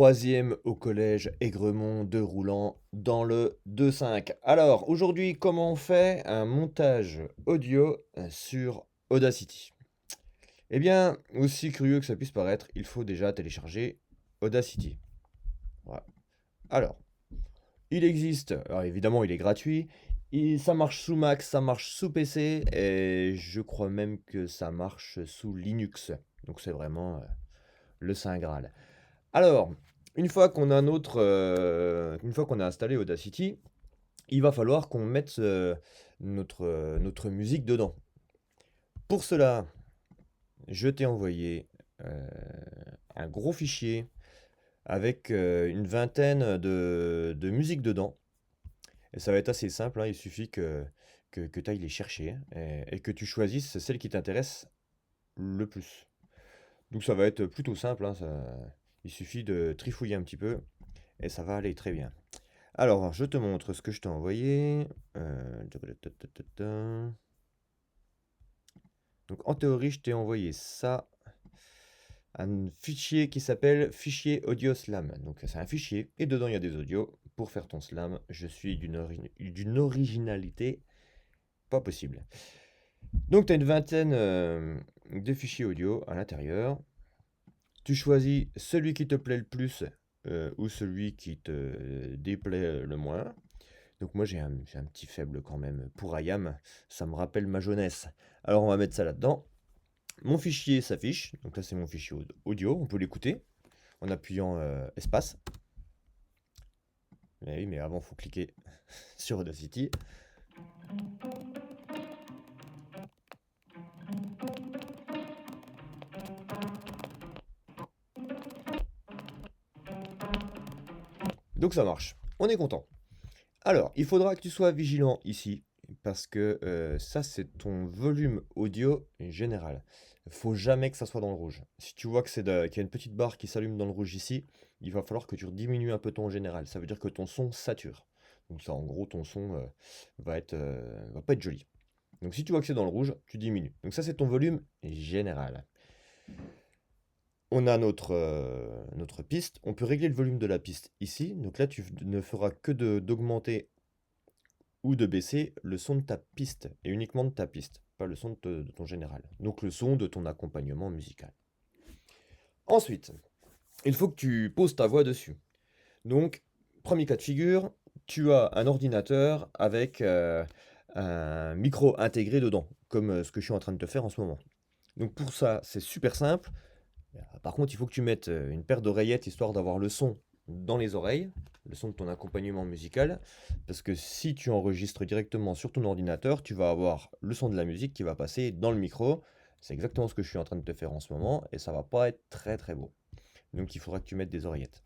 Troisième au collège Aigremont, 2 roulant dans le 2-5. Alors, aujourd'hui, comment on fait un montage audio sur Audacity? Eh bien, aussi curieux que ça puisse paraître, il faut déjà télécharger Audacity. Voilà. Alors, il existe, alors évidemment, il est gratuit. Ça marche sous Mac, ça marche sous PC, et je crois même que ça marche sous Linux. Donc c'est vraiment le Saint Graal. Alors, une fois qu'on a installé Audacity, il va falloir qu'on mette notre musique dedans. Pour cela, je t'ai envoyé euh, un gros fichier avec une vingtaine de musiques dedans. Et ça va être assez simple, hein, il suffit que tu ailles les chercher et que tu choisisses celle qui t'intéresse le plus. Donc ça va être plutôt simple, hein, il suffit de trifouiller un petit peu et ça va aller très bien. Alors, je te montre ce que je t'ai envoyé. Ta. Donc, en théorie, je t'ai envoyé ça, un fichier qui s'appelle fichier audio slam. Donc, c'est un fichier et dedans il y a des audios. Pour faire ton slam, je suis d'une originalité pas possible. Donc, tu as une vingtaine de fichiers audio à l'intérieur. Tu choisis celui qui te plaît le plus ou celui qui te déplaît le moins. Donc moi j'ai un petit faible quand même pour IAM, ça me rappelle ma jeunesse. Alors on va mettre ça là-dedans. Mon fichier s'affiche, donc là c'est mon fichier audio, on peut l'écouter en appuyant espace. Mais oui, mais avant il faut cliquer sur Audacity. Donc ça marche, on est content. Alors, il faudra que tu sois vigilant ici, parce que ça, c'est ton volume audio général. Il faut jamais que ça soit dans le rouge. Si tu vois que qu'il y a une petite barre qui s'allume dans le rouge ici, il va falloir que tu diminues un peu ton général. Ça veut dire que ton son sature. Donc ça, en gros, ton son va pas être joli. Donc si tu vois que c'est dans le rouge, tu diminues. Donc ça, c'est ton volume général. On a notre piste. On peut régler le volume de la piste ici. Donc là, tu ne feras que d'augmenter ou de baisser le son de ta piste, et uniquement de ta piste, pas le son de ton général. Donc le son de ton accompagnement musical. Ensuite, il faut que tu poses ta voix dessus. Donc, premier cas de figure, tu as un ordinateur avec un micro intégré dedans, comme ce que je suis en train de te faire en ce moment. Donc pour ça, c'est super simple. Par contre, il faut que tu mettes une paire d'oreillettes histoire d'avoir le son dans les oreilles, le son de ton accompagnement musical, parce que si tu enregistres directement sur ton ordinateur, tu vas avoir le son de la musique qui va passer dans le micro. C'est exactement ce que je suis en train de te faire en ce moment, et ça va pas être très très beau. Donc il faudra que tu mettes des oreillettes.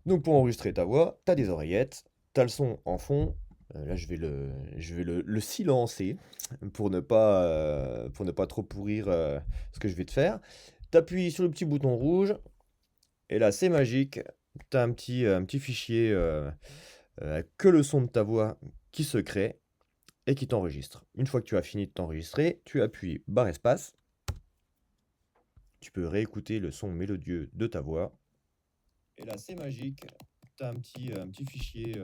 Donc pour enregistrer ta voix, tu as des oreillettes, tu as le son en fond. Là, je vais le silencer pour ne pas trop pourrir ce que je vais te faire. Tu appuies sur le petit bouton rouge, et là, c'est magique. Tu as un petit fichier que le son de ta voix qui se crée et qui t'enregistre. Une fois que tu as fini de t'enregistrer, tu appuies barre espace. Tu peux réécouter le son mélodieux de ta voix. Et là, c'est magique. Tu as un petit fichier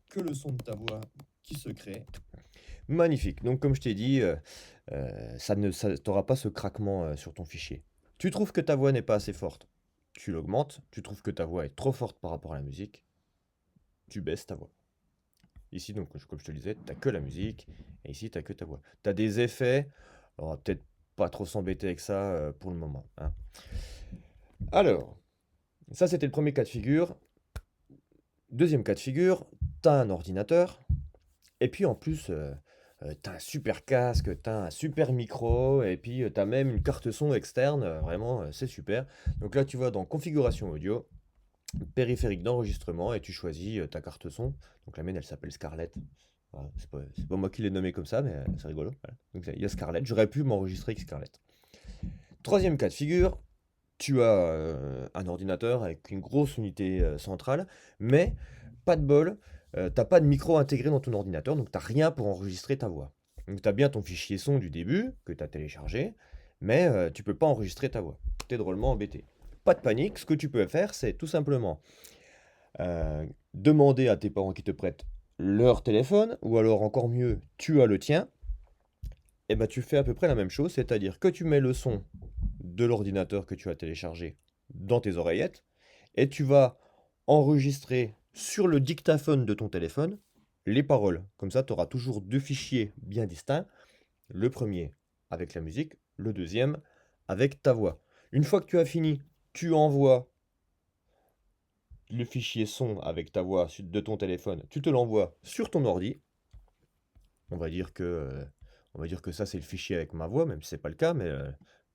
que le son de ta voix qui se crée. Magnifique. Donc, comme je t'ai dit, t'auras pas ce craquement sur ton fichier. Tu trouves que ta voix n'est pas assez forte, tu l'augmentes. Tu trouves que ta voix est trop forte par rapport à la musique, tu baisses ta voix. Ici, donc, comme je te le disais, t'as que la musique, et ici, t'as que ta voix. T'as des effets, on va peut-être pas trop s'embêter avec ça pour le moment, hein. Alors, ça c'était le premier cas de figure. Deuxième cas de figure, t'as un ordinateur, et puis en plus, t'as un super casque, t'as un super micro, et puis t'as même une carte son externe, vraiment, c'est super. Donc là, tu vas dans configuration audio, périphérique d'enregistrement, et tu choisis ta carte son. Donc la mienne, elle s'appelle Scarlett. Voilà, c'est pas moi qui l'ai nommé comme ça, mais c'est rigolo. Voilà. Donc il y a Scarlett, j'aurais pu m'enregistrer avec Scarlett. Troisième cas de figure, tu as un ordinateur avec une grosse unité centrale, mais pas de bol, t'as pas de micro intégré dans ton ordinateur, donc t'as rien pour enregistrer ta voix. Donc t'as bien ton fichier son du début que t'as téléchargé, mais tu peux pas enregistrer ta voix. T'es drôlement embêté. pas de panique, ce que tu peux faire, c'est tout simplement demander à tes parents qui te prêtent leur téléphone, ou alors encore mieux, tu as le tien, et ben tu fais à peu près la même chose, c'est-à-dire que tu mets le son de l'ordinateur que tu as téléchargé dans tes oreillettes, et tu vas enregistrer sur le dictaphone de ton téléphone les paroles. Comme ça, tu auras toujours deux fichiers bien distincts. Le premier avec la musique, le deuxième avec ta voix. Une fois que tu as fini, tu envoies le fichier son avec ta voix de ton téléphone, tu te l'envoies sur ton ordi. On va dire que, ça, c'est le fichier avec ma voix, même si ce n'est pas le cas, mais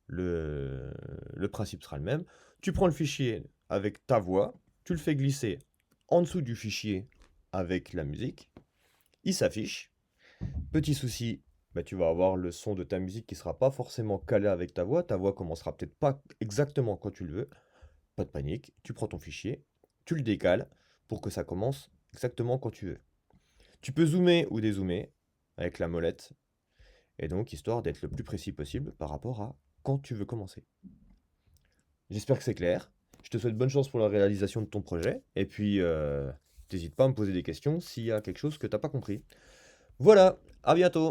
le principe sera le même. Tu prends le fichier avec ta voix, tu le fais glisser en dessous du fichier avec la musique, il s'affiche. Petit souci, bah, tu vas avoir le son de ta musique qui ne sera pas forcément calé avec ta voix commencera peut-être pas exactement quand tu le veux. Pas de panique, tu prends ton fichier, tu le décales pour que ça commence exactement quand tu veux. Tu peux zoomer ou dézoomer avec la molette, et donc histoire d'être le plus précis possible par rapport à quand tu veux commencer. J'espère que c'est clair. Je te souhaite bonne chance pour la réalisation de ton projet, et puis n'hésite pas à me poser des questions s'il y a quelque chose que tu n'as pas compris. Voilà, à bientôt!